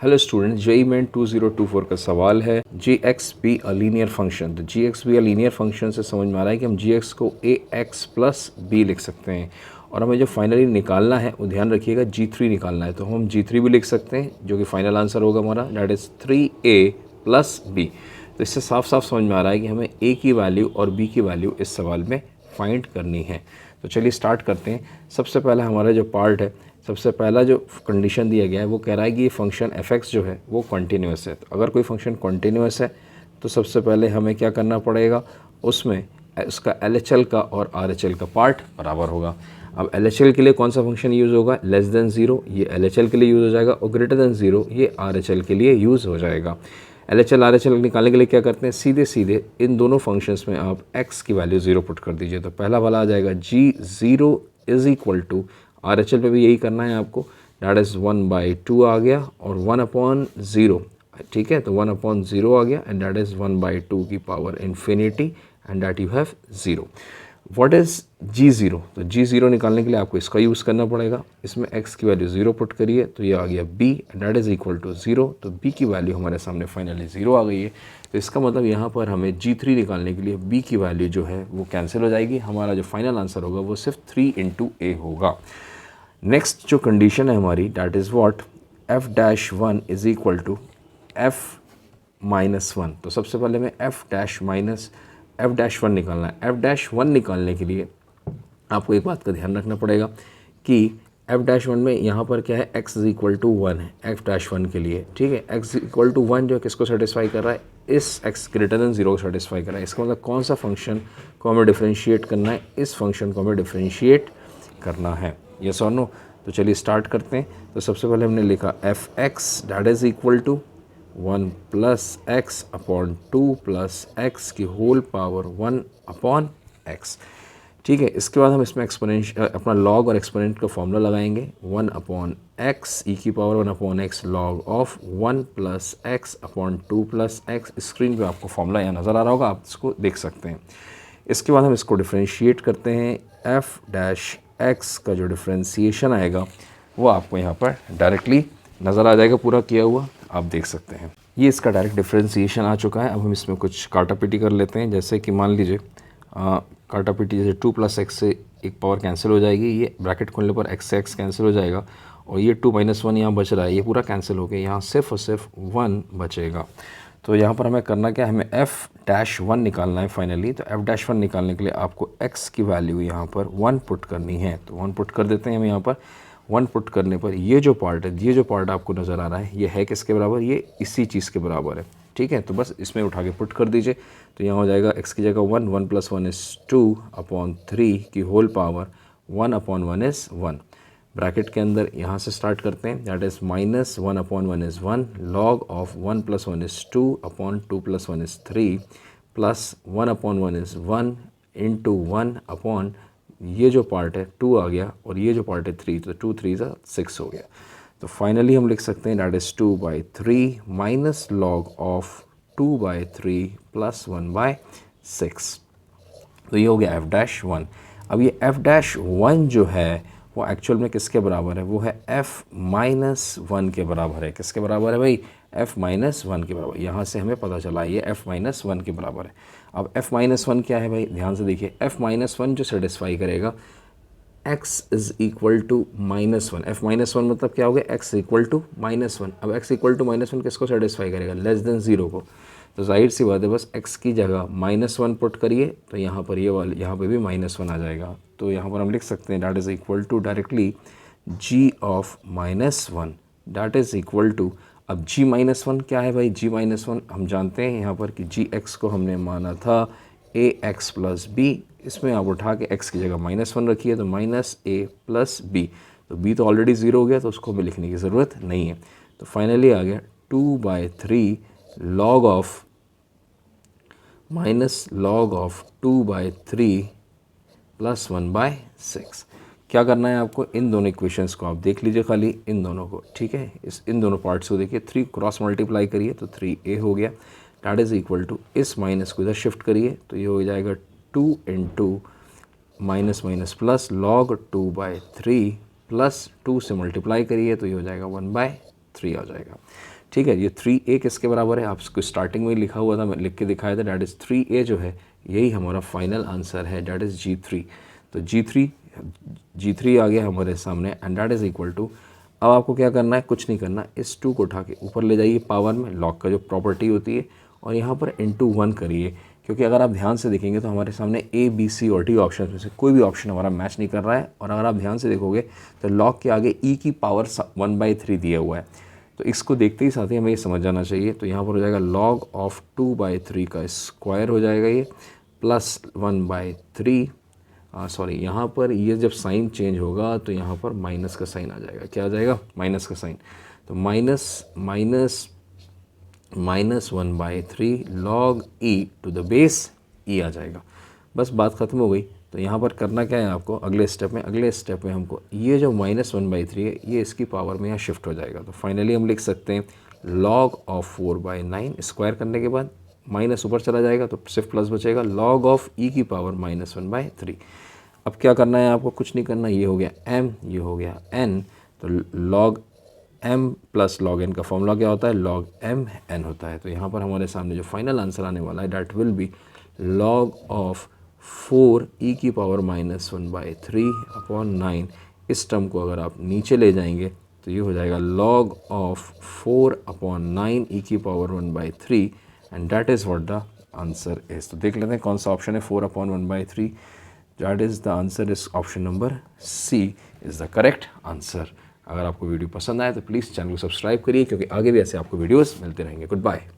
Hello student, JEE main 2024 का सवाल है G X be a linear function. तो G X be a linear function से समझ में आ रहा है कि हम जी एक्स को ए एक्स प्लस बी लिख सकते हैं और हमें जो फाइनली निकालना है वो ध्यान रखिएगा जी3 निकालना है। तो हम जी3 भी लिख सकते हैं जो कि फाइनल आंसर होगा हमारा, that is 3a plus B. तो इससे साफ साफ समझ में आ रहा है कि हमें ए की वैल्यू और बी की वैल्यू इस सवाल में फाइंड करनी है। तो चलिए स्टार्ट करते हैं। सबसे पहला हमारा जो पार्ट है, सबसे पहला जो कंडीशन दिया गया है वो कह रहा है कि ये फंक्शन f(x) जो है वो कॉन्टीन्यूअस है। तो अगर कोई फंक्शन कॉन्टीन्यूअस है तो सबसे पहले हमें क्या करना पड़ेगा, उसमें उसका LHL का और RHL का पार्ट बराबर होगा। अब LHL के लिए कौन सा फंक्शन यूज़ होगा, लेस देन ज़ीरो ये LHL के लिए यूज़ हो जाएगा और ग्रेटर देन ज़ीरो ये RHL के लिए यूज़ हो जाएगा। LHL RHL निकालने के लिए क्या करते हैं, सीधे सीधे इन दोनों फंक्शंस में आप x की वैल्यू ज़ीरो पुट कर दीजिए। तो पहला वाला आ जाएगा g0 is equal to, RHL पे भी यही करना है आपको, डैट इज़ 1/2 आ गया और 1/0, ठीक है। तो 1/0 आ गया एंड डैट इज़ 1/2 की power infinity and that you have zero. What is g0? तो g0 निकालने के लिए आपको इसका यूज़ करना पड़ेगा। इसमें x की वैल्यू ज़ीरो पुट करिए तो ये आ गया b and that is equal to zero. तो b की वैल्यू हमारे सामने फाइनली ज़ीरो आ गई है। तो इसका मतलब यहाँ पर हमें g3 निकालने के लिए b की वैल्यू जो है वो कैंसिल हो जाएगी। हमारा जो फाइनल आंसर होगा वो सिर्फ 3 × a होगा। नेक्स्ट जो कंडीशन है हमारी, that is what, f-1 is equal to f-1। तो सबसे पहले हमें f-1 निकालना है। f-1 निकालने के लिए आपको एक बात का ध्यान रखना पड़ेगा कि f-1 में यहाँ पर क्या है, x इज़ इक्वल टू 1 है f-1 के लिए, ठीक है। x इक्वल टू 1 जो है किसको सेटिस्फाई कर रहा है, इस x ग्रेटर देन ज़ीरो को सेटिस्फाई कर रहा है। इसका मतलब कौन सा फंक्शन को हमें डिफ्रेंशिएट करना है, इस फंक्शन को हमें डिफ्रेंशिएट करना है, यस और नो। तो चलिए स्टार्ट करते हैं। तो सबसे पहले हमने लिखा f(x) that is equal to 1 plus x upon 2 plus x की होल पावर 1 अपॉन एक्स, ठीक है। इसके बाद हम इसमें एक्सपोनेंशियल अपना लॉग और एक्सपोनेंट का फॉर्मूला लगाएंगे, 1 अपॉन एक्स ई की power 1 upon x log of 1 plus x upon 2 plus x. Screen पे आपको फॉर्मूला यहाँ नज़र आ रहा होगा, आप इसको देख सकते हैं। इसके बाद हम इसको डिफ्रेंशिएट करते हैं। f-x का जो डिफ्रेंशिएशन आएगा वो आपको यहाँ पर डायरेक्टली नज़र आ जाएगा, पूरा किया हुआ आप देख सकते हैं। ये इसका डायरेक्ट डिफ्रेंशिएशन आ चुका है। अब हम इसमें कुछ काटापीटी कर लेते हैं। जैसे कि मान लीजिए काटापीटी जैसे 2 प्लस एक्स से एक पावर कैंसिल हो जाएगी, ये ब्रैकेट खोलने पर x से x कैंसिल हो जाएगा और ये 2 - 1 यहाँ बच रहा है, ये पूरा कैंसिल हो गया, यहाँ सिर्फ और सिर्फ 1 बचेगा। तो यहाँ पर हमें करना क्या है, हमें f-1 निकालना है फाइनली। तो f-1 निकालने के लिए आपको x की वैल्यू यहाँ पर 1 पुट करनी है। तो 1 पुट कर देते हैं हम यहाँ पर। 1 पुट करने पर ये जो पार्ट है, ये जो पार्ट आपको नज़र आ रहा है, ये है किसके बराबर, ये इसी चीज़ के बराबर है, ठीक है। तो बस इसमें उठा के पुट कर दीजिए। तो यहाँ हो जाएगा x की जगह 1, 1 + 1 इज़ 2 अपॉन 3 की whole power 1 upon 1 is 1। Bracket के अंदर यहाँ से स्टार्ट करते हैं, that is -1 upon 1 is 1 log of 1 + 1 is 2 upon 2 + 1 is 3 plus 1 upon 1 is 1 into 1 upon ये जो पार्ट है 2 आ गया और ये जो पार्ट है 3, तो 2 3 6 हो गया। तो फाइनली हम लिख सकते हैं that is 2/3 minus log of 2/3 plus 1/6। तो ये हो गया f-1। अब ये f-1 जो है वो एक्चुअल में किसके बराबर है, वो है f-1 के बराबर है। किसके बराबर है भाई, f-1 के बराबर। यहाँ से हमें पता चला ये f-1 के बराबर है। अब f-1 क्या है भाई, ध्यान से देखिए, f-1 जो सेटिस्फाई करेगा x is equal to -1। f-1 मतलब क्या हो गया, x इक्वल टू -1। अब x इक्वल टू -1 किसको सेटिस्फाई करेगा, लेस देन ज़ीरो को। तो जाहिर सी बात है, बस x की जगह -1 पुट करिए तो यहाँ पर ये वाले यहाँ पे भी -1 आ जाएगा। तो यहाँ पर हम लिख सकते हैं that is equal to directly g of -1 that is equal to, अब g-1 क्या है भाई, g-1 हम जानते हैं यहाँ पर कि gx को हमने माना था ax प्लस b। इसमें आप उठा के x की जगह -1 रखिए तो -a प्लस b। तो b तो ऑलरेडी ज़ीरो हो गया तो उसको हमें लिखने की ज़रूरत नहीं है। तो फाइनली आ गया 2/3 लॉग ऑफ -log 2/3 प्लस 1/6। क्या करना है आपको, इन दोनों इक्वेशंस को आप देख लीजिए, खाली इन दोनों को, ठीक है। इन दोनों पार्ट्स को देखिए, 3 क्रॉस मल्टीप्लाई करिए तो 3a हो गया, डैट इज़ इक्वल टू, इस माइनस को इधर शिफ्ट करिए तो ये हो जाएगा 2 × माइनस प्लस log 2/3 प्लस 2 से मल्टीप्लाई करिए तो ये हो जाएगा 1/3। 3 आ जाएगा। ठीक है, ये 3a किसके बराबर है, आपको स्टार्टिंग में ही लिखा हुआ था, मैं लिख के दिखाया था, डैट इज़ 3a जो है यही हमारा फाइनल आंसर है, डैट इज़ G3। तो G3 आ गया हमारे सामने and that is equal to, अब आपको क्या करना है, कुछ नहीं करना, इस 2 को उठा के ऊपर ले जाइए पावर में, लॉग का जो प्रॉपर्टी होती है, और यहाँ पर इंटू 1 करिए, क्योंकि अगर आप ध्यान से देखेंगे तो हमारे सामने A, B, C और D ऑप्शन में से कोई भी ऑप्शन हमारा मैच नहीं कर रहा है। और अगर आप ध्यान से देखोगे तो लॉग के आगे e की पावर 1/3 दिया हुआ है, तो इसको देखते ही साथ ही हमें ये समझ जाना चाहिए। तो यहाँ पर हो जाएगा लॉग ऑफ 2/3 का स्क्वायर हो जाएगा ये, प्लस 1/3, सॉरी यहाँ पर ये जब साइन चेंज होगा तो यहाँ पर माइनस का साइन आ जाएगा, क्या आ जाएगा, माइनस का साइन, तो minus 1/3 log e to the base e आ जाएगा। बस बात ख़त्म हो गई। तो यहाँ पर करना क्या है आपको, अगले स्टेप में हमको ये जो -1/3 है ये इसकी पावर में यहाँ शिफ्ट हो जाएगा। तो फाइनली हम लिख सकते हैं लॉग ऑफ 4/9, स्क्वायर करने के बाद माइनस ऊपर चला जाएगा तो सिर्फ प्लस बचेगा, लॉग ऑफ e की पावर -1/3। अब क्या करना है आपको, कुछ नहीं करना, ये हो गया m, ये हो गया n, तो log m plus log n का फॉर्मूला क्या होता है, log m n होता है। तो यहाँ पर हमारे सामने जो फाइनल आंसर आने वाला है that will be log of 4 e की पावर -1/3 अपॉन 9। इस टर्म को अगर आप नीचे ले जाएंगे तो ये हो जाएगा log ऑफ 4 अपॉन 9 e की power 1/3 and that is what the answer is. तो देख लेते हैं कौन सा ऑप्शन है 4 upon 1/3, that is the answer is option number C is the correct answer. अगर आपको वीडियो पसंद आए तो प्लीज़ चैनल को सब्सक्राइब करिए, क्योंकि आगे भी ऐसे आपको वीडियोस मिलते रहेंगे। Good bye.